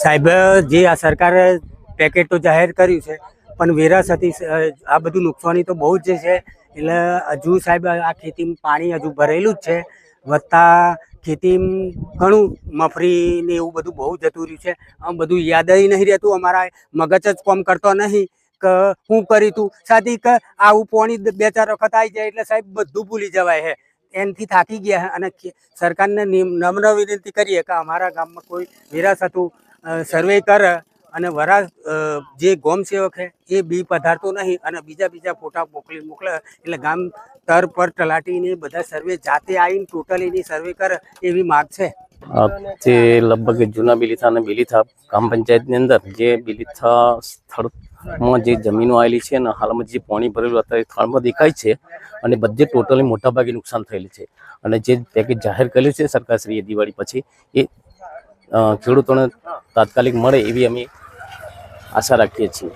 સાહેબ, જે આ સરકારે પેકેટ તો જાહેર કર્યું છે, પણ વેરાસતી આ બધું નુકસાની તો બહુ જ છે. એટલે હજુ સાહેબ આ ખેતીમાં પાણી હજુ ભરેલું જ છે, વત્તા ખેતીમાં ઘણું મફરી ને એવું બધું બહુ જતું રહ્યું છે. આમ બધું યાદ નહીં રહેતું, અમારા મગજ જ કામ કરતો નહીં કે શું કરી તું સાથી કે આવું પાણી 2-4 વખત આવી જાય એટલે સાહેબ બધું ભૂલી જવાય છે. એનાથી થાકી ગયા છે અને સરકારને નમ્ર વિનંતી કરીએ કે અમારા ગામમાં કોઈ વેરાસતું સર્વે કરે અને જે ગોમ સેવક છે એ બી પધારતો નહીં અને બીજા ફોટા મોકલે એટલે ગામ તર પર તલાટીને બધા સર્વે જાતે આવીને ટોટલીની સર્વે કરે એવી માગ છે. તે લગભગ જૂના બિલીથા અને બિલીથા ગ્રામ પંચાયતની અંદર જે બિલીથા સ્થળમાં જે જમીનો આવેલી છે અને હાલમાં જે પાણી ભરેલું અત્યારે સ્થળમાં દેખાય છે અને બધે ટોટલી મોટાભાગે નુકસાન થયેલું છે. અને જે પેકેજ જાહેર કર્યું છે સરકારશ્રીએ દિવાળી પછી એ ખેડૂતોને તાત્કાલિક મળે એવી અમે આશા રાખીએ છીએ.